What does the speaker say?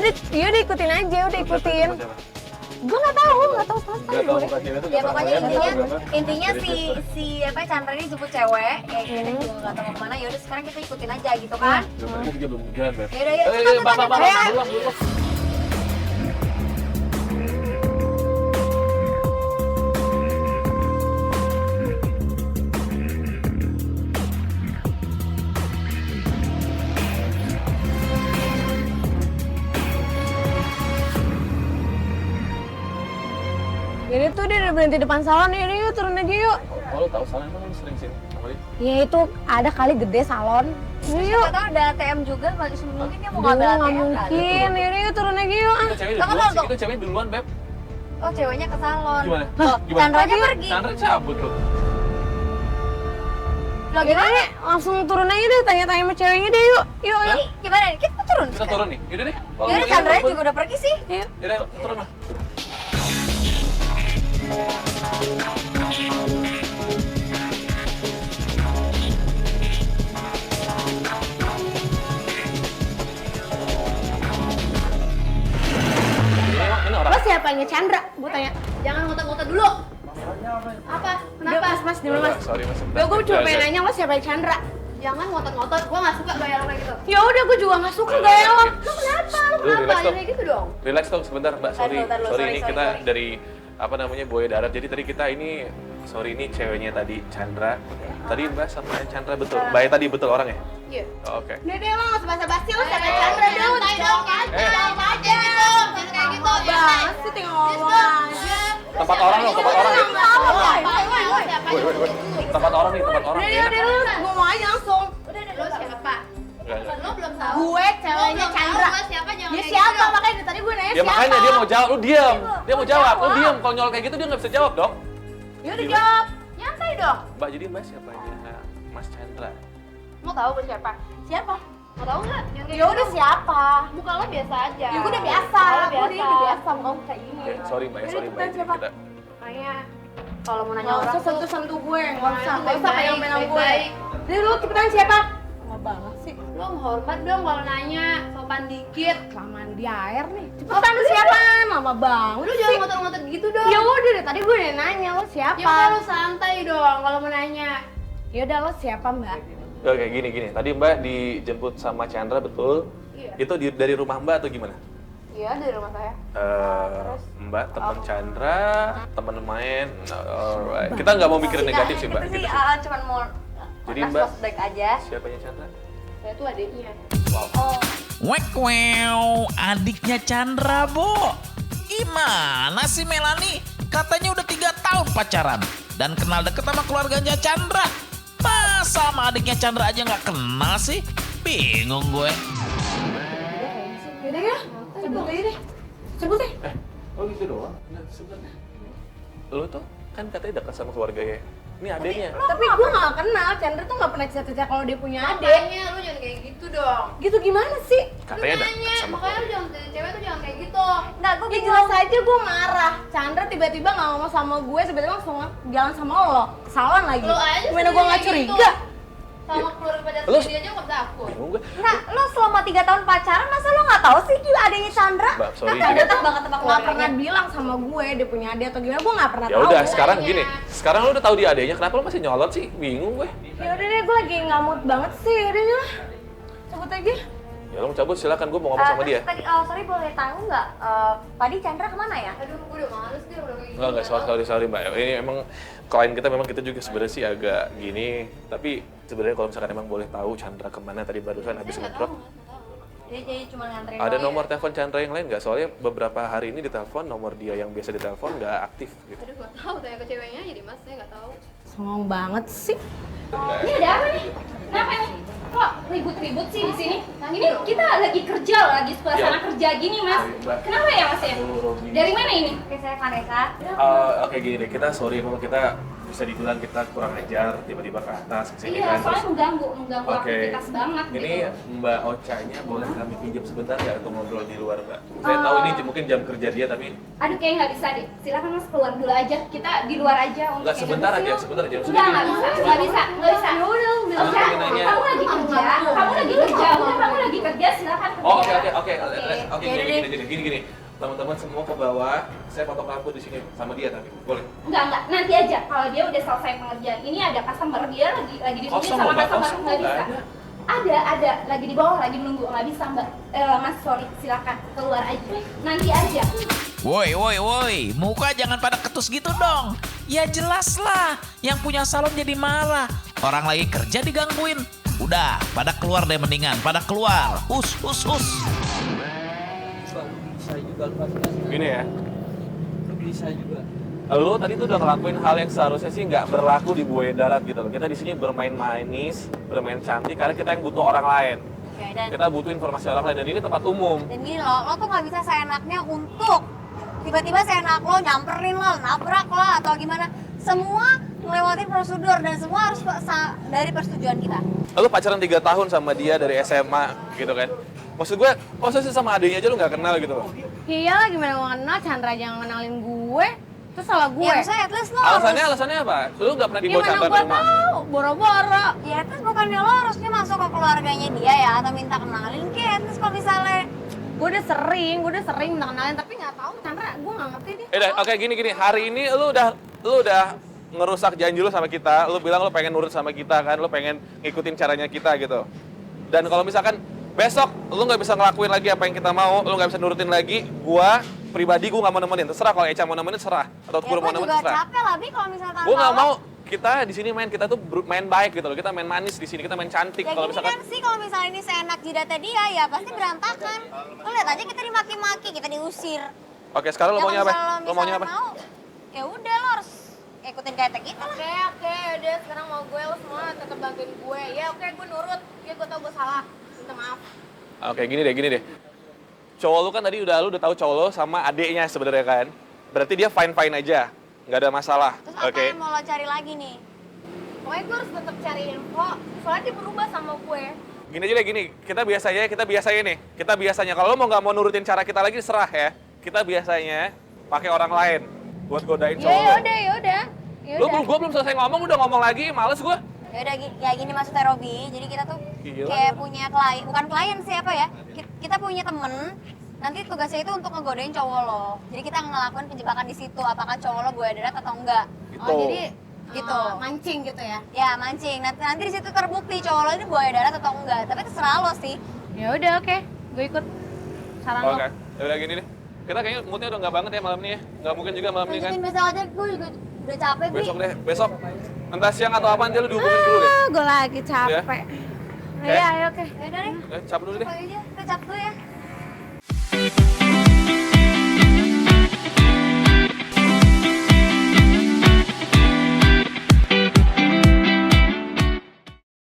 udah ikutin aja, udah ikutin. Gue nggak tahu sama sekali gue. Ya pokoknya intinya si apa Chandra ini jemput cewek, ya kita juga nggak tahu mau kemana. Ya udah sekarang kita ikutin aja gitu kan? Mereka juga belum jalan, Beb. Ya udah ya. Kita. Ini tuh dia udah berhenti depan salon, yuk turun aja yuk. Oh, lu tahu salon emang lu sering sini sama dia? Ya itu ada kali gede salon. Yuk. Siapa tahu ada ATM juga, mungkin dia mau Nggak ngambil ATM mungkin, yuk turun aja yuk. Kita cewek duluan sih, kita cewek duluan, Beb. Oh ceweknya ke salon. Gimana? Gimana? Chandranya pergi. Chandra cabut lu. Loh Gimana gimana? nih? Langsung turun aja deh, tanya-tanya sama ceweknya deh yuk. Yuk. Ini gimana? Kita turun. Kita turun nih, yaudah deh. Ya udah Chandra juga udah pergi sih. Yaudah, turun lah. Ini orang. Lo siapanya Chandra? Gue tanya. Jangan ngotot-ngotot dulu. Apa? Kenapa? Mas, di mana mas? Sorry, Mas. Ya gue cuma pengen nanya lo siapanya Chandra? Jangan ngotot-ngotot. Gua nggak suka gaya lo kayak gitu. Ya udah, gue juga nggak suka gaya lo. Lo kenapa? Lo Lu kenapa? relax, Jangan Tom. kayak gitu dong. Relax dong sebentar, Mbak. Sorry, Tahan dulu, ini sorry. kita dari apa namanya Buaya Darat. Jadi tadi kita ini ini ceweknya tadi Chandra. Tadi Mbak sama Chandra betul. Mbak tadi betul orang ya? Iya. Oh, oke. Udah deh lo nggak usah basa-basi, lo siapanya Chandra deh. Santai dong, santai aja gitu. Jangan kayak gitu. Banget sih tinggal ngomong aja. Tempat orang dong, tempat orang ya. Woi. Tempat orang nih, tempat orang. Udah deh, lo ngomong aja langsung. Udah lo siapa? Enggak. Lo belum tahu. Gue ceweknya Chandra. Siapa jangan Dia kayak siapa? gitu. Makanya dari tadi gue nanya Ya siapa. makanya dia mau jawab, lu diam. Dia mau jawab, lu diam. Kalau nyolok kayak gitu dia nggak bisa jawab dong. Ya udah jawab. Nyantai dong. Mbak, jadi Mbak siapanya Mas Chandra? Mau tahu gue siapa? Siapa? Mau tahu nggak? Ya udah siapa? Muka lo biasa aja. Ya gue udah biasa. Lo Gue udah biasa muka gue kayak gini. Oke, sorry Mbak, ya, sorry Mbak. Kita siapa? Kita Makanya kalau mau nanya Nggak orang usah sentuh-sentuh gue, nggak usah baik-baik, pegang-pegang gue. baik-baik. Jadi lu cepetan siapa? Lama banget sih. lo hormat dong kalau nanya, sopan dikit. Kelamaan di air nih. Cepetan lu siapa? Lama banget Lu sih. jangan ngotot-ngotot gitu dong. Ya udah deh, tadi gue udah nanya lo Ya siapa. udah lo santai dong kalau mau nanya. Ya udah lo siapa mbak? Oke, gini. Tadi Mbak dijemput sama Chandra, betul? Iya. Itu dari rumah Mbak atau gimana? Iya dari rumah saya. Mbak teman Chandra, teman main. Alright. Kita nggak mau mikirin negatif sih Mbak. Kita sih Gitu sih. cuman mau Jadi, Mbak, flashback aja. Siapanya Chandra? Saya tuh adiknya. Wow. Oh, Wow, adiknya Chandra, Bo. Gimana sih Melani? Katanya udah 3 tahun pacaran dan kenal deket sama keluarganya Chandra. Masa sama adiknya Chandra aja nggak kenal sih? Bingung gue. Yaudah ya, sebut aja deh. Sebut deh. Oh gitu doang? Nah, sebenarnya. Lu tuh kan katanya dekat sama keluarganya. Ini adeknya. Tapi gue gak kenal, Chandra tuh gak pernah cerita-cerita kalau dia punya adik. makanya lu jangan kayak gitu dong. Gitu gimana sih? Katanya Lu dekat nanya, sama makanya lu keluarga. jangan cewek tuh jangan kayak gitu. Enggak, gue Ya jelas aja gue marah. Chandra tiba-tiba gak ngomong sama gue, tiba-tiba langsung jalan sama lo. Kesalahan lagi. Lu aja Gimana gue sendiri gak kayak curiga? gitu. Sama keluarga pada Lu- sendiri aja gak takut. Bingung gue. Nah, lo selama 3 tahun pacaran masa lo gak tahu sih dia adanya Chandra? Mbak, sorry. Kan gini. deket banget sama Gak keluarganya. pernah bilang sama gue dia punya adik atau gimana, gue gak pernah Ya tahu. udah, sekarang makanya. gini. Sekarang lu udah tahu dia adeknya, kenapa lu masih nyolot sih? Bingung gue. Ya udah deh, gue lagi gak mood banget sih. Yaudah deh, cabut aja. Ya lu mau cabut silakan, gue mau ngomong sama dia. Tadi, sorry boleh tahu nggak? Tadi Chandra kemana ya? Aduh, gue udah males deh udah kayak Enggak, sorry Mbak. Ini emang klien kita memang kita juga sebenarnya sih agak gini. Tapi sebenarnya kalau misalkan emang boleh tahu Chandra kemana tadi barusan habis ngedrop. Jadi cuma nganterin Ada doang nomor ya? telepon Chandra yang lain nggak? Soalnya beberapa hari ini ditelepon nomor dia yang biasa ditelepon nggak aktif gitu. Aduh, gak tahu tanya ke ceweknya jadi mas, saya nggak tahu. Songong banget sih. Ini ada apa nih? Kenapa nih? Kok ribut-ribut sih di sini? Ini kita lagi kerja, lagi suasana Ya. kerja gini, Mas. Mbak. Kenapa ya, Mas ya? Dari mana ini? Oke, saya Vanessa. Oke gini deh, kita sorry kalau kita bisa dibilang kita kurang ajar tiba-tiba ke atas ke sini Iya, kan. soalnya Terus, mengganggu Oke. aktivitas banget Ini gitu. Mbak Ocha-nya boleh kami pinjam sebentar nggak untuk ngobrol di luar, Mbak? Saya tahu ini mungkin jam kerja dia, tapi Aduh, kayak nggak bisa deh. Silakan Mas keluar dulu aja. Kita di luar aja. untuk nggak sebentar ngeduduk. aja, sebentar aja. Enggak, nggak bisa. Nggak bisa. Ya udah, bilang Ocha, pengen nanya. kamu lagi kerja. Kamu lagi kerja. Udah, kamu lagi kerja. Silakan kerja. Oh, oke. Oke, gini. Teman-teman semua ke bawah, saya potong rambut di sini sama dia tapi boleh. Enggak, nanti aja. Kalau dia udah selesai pengerjaan, ini ada customer dia lagi di sini Kosong, sama Mbak, customer kosong, nggak nggak bisa. Ada, lagi di bawah, lagi menunggu, nggak bisa Mbak. Mas, sorry, silakan keluar aja. Nanti aja. Woi, muka jangan pada ketus gitu dong. Ya jelas lah, yang punya salon jadi marah. Orang lagi kerja digangguin. Udah, pada keluar deh mendingan, pada keluar. Hus. Gini ya, Bisa juga. lo tadi tuh udah ngelakuin hal yang seharusnya sih nggak berlaku di buaya darat gitu loh. Kita di sini bermain manis, bermain cantik karena kita yang butuh orang lain. Oke, dan Kita butuh informasi orang lain dan ini tempat umum. gini lo tuh nggak bisa seenaknya untuk tiba-tiba seenak lo nyamperin lo, nabrak lo atau gimana. Semua melewati prosedur dan semua harus dari persetujuan kita. Lo pacaran 3 tahun sama dia dari SMA gitu kan. Maksud gue, masa sih sama adiknya aja lo nggak kenal gitu loh. Iya lah, gimana gue kenal, Chandra jangan kenalin gue. Itu salah gue. Ya maksudnya at least lo Alasannya apa? Lo nggak pernah Ya dibawa mana Chandra gue ke rumah? tahu, boro-boro. Ya at least bukannya lo harusnya masuk ke keluarganya dia ya atau minta kenalin ke at least kalau misalnya Gue udah sering minta kenalin, tapi nggak tahu Chandra, gue nggak ngerti deh. Oke, gini. Hari ini lo udah ngerusak janji lo sama kita. Lo bilang lo pengen nurut sama kita kan, lo pengen ngikutin caranya kita gitu. Dan kalau misalkan besok lo nggak bisa ngelakuin lagi apa yang kita mau, lo nggak bisa nurutin lagi, gua pribadi gue nggak mau nemenin. Terserah kalau Eca mau nemenin, serah. Atau ya gue mau gue nemenin, juga serah. capek lah Bi kalau misalkan Gue nggak lo- mau. Kita di sini kita tuh main baik gitu loh. Kita main manis di sini, kita main cantik. Ya Kalau gini misalkan kan sih kalau misalnya ini seenak jidatnya dia ya pasti berantakan. Lo lihat aja kita dimaki-maki, kita diusir. Oke, sekarang lo Ya, maunya kalau apa? misalnya Lo maunya apa? mau, ya udah lo harus ikutin kata kita lah. Oke, udah sekarang mau gue, lo semua tetap bantuin gue. Ya oke, gue nurut. Ya gue tau gue salah. Minta maaf. Oke, gini deh. Cowok lu kan tadi lu udah tahu cowok lu sama adeknya sebenarnya kan. Berarti dia fine aja, nggak ada masalah. Terus apa Oke. yang mau lo cari lagi nih? Pokoknya gue harus tetap cari info. Soalnya dia berubah sama gue. Gini aja deh gini. Kita biasanya nih. Kita biasanya kalau lu mau nggak mau nurutin cara kita lagi serah ya. Kita biasanya pakai orang lain buat godain cowok. Ya udah. Gua belum selesai ngomong udah ngomong lagi, males gua. Ya udah ya gini maksudnya Robi. Jadi kita tuh Gila. kayak punya klien, bukan klien sih apa ya? Kita punya temen. Nanti tugasnya itu untuk ngegodain cowok lo. Jadi kita ngelakuin penjebakan di situ. Apakah cowok lo buaya darat atau enggak? Gitu. Oh jadi Gitu. mancing gitu ya. Ya mancing. Nanti di situ terbukti cowok lo ini buaya darat atau enggak. Tapi terserah lo sih. Ya udah oke. Gue ikut saran Oke. lo. Ya udah gini deh. Kita kayaknya moodnya udah nggak banget ya malam ini ya. Nggak mungkin juga malam ini kan. Lanjutin besok aja, gue juga udah capek Bi. Besok deh, besok. Entah siang atau apa nanti lu dihubungin dulu deh. Gue lagi capek. Oke. Iya, oke. Ya udah deh. Cap dulu deh. Pokoknya aja, kita cap dulu ya.